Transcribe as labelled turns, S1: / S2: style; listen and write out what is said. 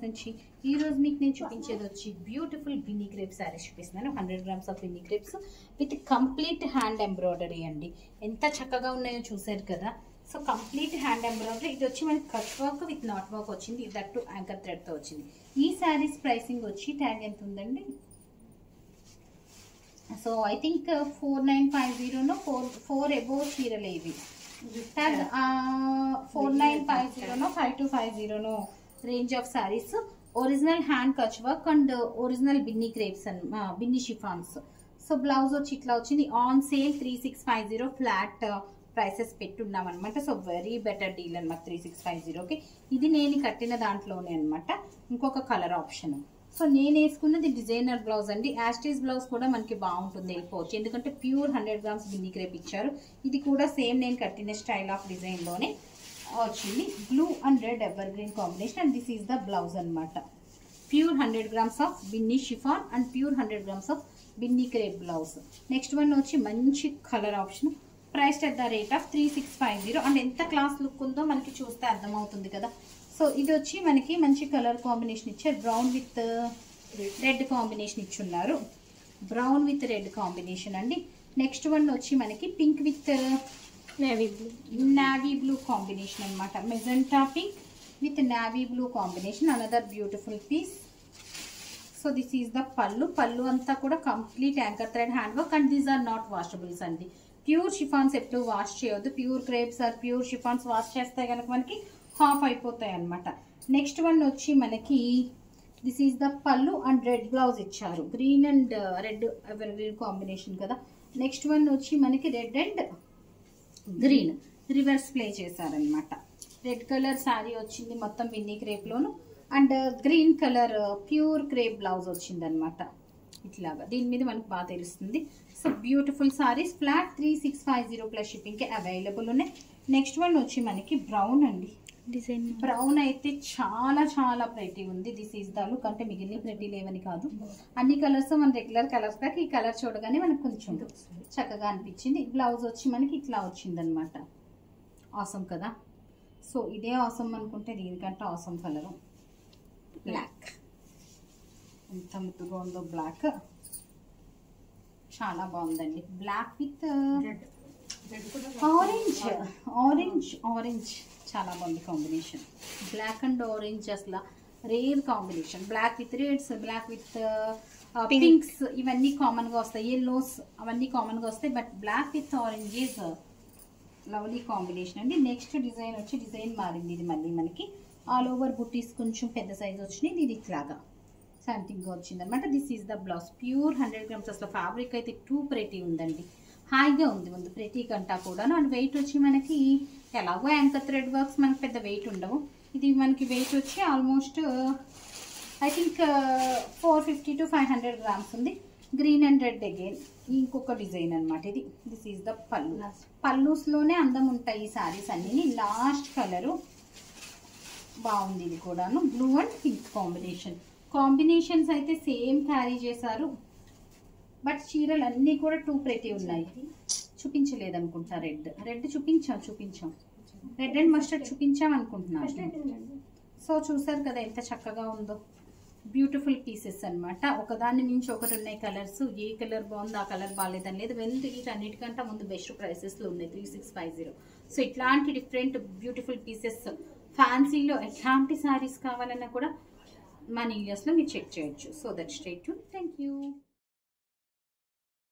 S1: నుంచి ఈ రోజు మీకు నేను చూపించేది వచ్చి బ్యూటిఫుల్ బిన్నీ క్రేప్ శారీస్ చూపిస్తున్నాను. 100 grams of Binny crepes with complete hand embroidery అండి. ఎంత చక్కగా ఉన్నాయో చూసారు కదా. So complete hand embroidery. ఇది వచ్చి మనకి cut work with not work వచ్చింది. దట్టు యాంకర్ థ్రెడ్తో వచ్చింది. ఈ శారీస్ ప్రైసింగ్ వచ్చి ట్యాగ్ ఎంత ఉందండి? సో ఐ థింక్ 4950 4 అబోవ్ చీరలే ఇవి. Tag 4950 5250 range of saris. Original hand Kutch work and original Binny crepes and Binny chiffons. So blouse వచ్చి ఇట్లా వచ్చింది. ఆన్ సేల్ 3650 ఫ్లాట్ ప్రైసెస్ పెట్టున్నాం అనమాట. సో వెరీ బెటర్ డీల్ అనమాట 3650కి. ఇది నేను కట్టిన దాంట్లోనే అనమాట. ఇంకొక కలర్ ఆప్షన్. సో నేను వేసుకున్నది డిజైనర్ బ్లౌజ్ అండి. యాస్టీస్ బ్లౌజ్ కూడా మనకి బాగుంటుంది, వెళ్ళిపోవచ్చు. ఎందుకంటే ప్యూర్ 100 గ్రామ్స్ బిన్నీ క్రేప్ ఇచ్చారు. ఇది కూడా సేమ్ నేను కట్టిన స్టైల్ ఆఫ్ డిజైన్లోనే వచ్చింది. Blue and red evergreen combination. And this is the blouse అనమాట. Pure 100 grams of Binny chiffon and pure 100 grams of Binny crepe blouse. Next one వచ్చి మంచి colour option. Priced at the rate of 3650. And ఎంత class look ఉందో మనకి చూస్తే అర్థమవుతుంది కదా. So ఇది వచ్చి మనకి మంచి కలర్ కాంబినేషన్ ఇచ్చారు. బ్రౌన్ విత్ రెడ్ కాంబినేషన్ ఇచ్చున్నారు. బ్రౌన్ విత్ రెడ్ కాంబినేషన్ అండి. నెక్స్ట్ వన్ వచ్చి మనకి pink with navy blue combination అనమాట. Magenta pink with navy blue combination. Another beautiful piece. So this is the pallu. పళ్ళు అంతా కూడా complete anchor thread hand work. And these are not washables అండి. Pure chiffons ఎప్పుడు wash చేయొద్దు. Pure crepes or pure chiffons wash చేస్తే కనుక మనకి half అయిపోతాయి అనమాట. నెక్స్ట్ వన్ వచ్చి మనకి this is the pallu and red blouse ఇచ్చారు. Green and red evergreen combination కదా. నెక్స్ట్ వన్ వచ్చి మనకి red and green reverse play చేశారనమాట. రెడ్ కలర్ శారీ వచ్చింది మొత్తం బిన్నీ క్రేప్లోను. And green colour pure crepe blouse వచ్చింది అనమాట. ఇట్లాగా దీని మీద మనకు బాగా తెలుస్తుంది. So beautiful saris flat 3650 plus షిప్పింగ్కి అవైలబుల్ ఉన్నాయి. నెక్స్ట్ వన్ వచ్చి మనకి బ్రౌన్ అండి. డిజైన్ బ్రౌన్ అయితే చాలా చాలా ప్రెటీ ఉంది. This is the look. అంటే మిగిలిన ప్రెటీ లేవని కాదు, అన్ని కలర్స్ మన రెగ్యులర్ కలర్స్ దాకా ఈ కలర్ చూడగానే మనకు కొంచెం చక్కగా అనిపించింది. బ్లౌజ్ వచ్చి మనకి ఇట్లా వచ్చింది అనమాట. ఆసమ్ కదా. సో ఇదే ఆసమ్ అనుకుంటే దీనికంటే ఆసమ్ కలరు బ్లాక్. ఎంత ముద్దుగా ఉందో బ్లాక్. చాలా బాగుందండి. Black with orange orange orange చాలా బాగుంది కాంబినేషన్. బ్లాక్ అండ్ ఆరెంజ్ అసలు rare combination. Black with reds, black with pinks ఇవన్నీ కామన్గా వస్తాయి. ఎల్లోస్ అవన్నీ కామన్గా వస్తాయి. But black with orange is lovely combination అండి. నెక్స్ట్ డిజైన్ వచ్చి డిజైన్ మారింది. ఇది మళ్ళీ మనకి ఆల్ ఓవర్ బుట్టీస్ కొంచెం పెద్ద సైజ్ వచ్చినాయి. ఇది ఇట్లాగా సంథింగ్గా వచ్చింది అనమాట. This is the blouse. Pure 100 grams. అసలు ఫ్యాబ్రిక్ అయితే టూ ప్రెటీ ఉందండి. హాయిగా ఉంది ముందు ప్రెటీ కంటా కూడాను. అండ్ వెయిట్ వచ్చి మనకి ఎలాగో యాంకర్ థ్రెడ్ వర్క్స్ మనకి పెద్ద వెయిట్ ఉండవు. ఇది మనకి వెయిట్ వచ్చి almost I think 450 to 500 grams ఉంది. గ్రీన్ అండ్ రెడ్ అగైన్ ఇంకొక డిజైన్ అనమాట ఇది. దిస్ ఈస్ ద పళ్ళు. పళ్ళుస్లోనే అందం ఉంటాయి ఈ శారీస్ అన్నీ. లాస్ట్ కలరు బాగుంది. ఇది కూడాను blue and pink combination. Combinations అయితే సేమ్ క్యారీ చేశారు. బట్ చీరలు అన్నీ కూడా టూ ప్రెటీ ఉన్నాయి. చూపించలేదు అనుకుంటా. రెడ్ చూపించాం. రెడ్ అండ్ మస్టర్డ్ చూపించాం అనుకుంటున్నాను. సో చూసారు కదా ఎంత చక్కగా ఉందో. బ్యూటిఫుల్ పీసెస్ అనమాట. ఒకదాని నుంచి ఒకటి ఉన్నాయి కలర్స్. ఏ కలర్ బాగుంది ఆ కలర్ బాగాలేదని లేదు. వీటన్నిటికంటే ముందు బెస్ట్ ప్రైసెస్లో ఉన్నాయి 3650. సో ఇట్లాంటి డిఫరెంట్ బ్యూటిఫుల్ పీసెస్ ఫ్యాన్సీలో ఎట్లాంటి శారీస్ కావాలన్నా కూడా మన వీడియోస్లో మీరు చెక్ చేయొచ్చు. So that stay tune. Thank you.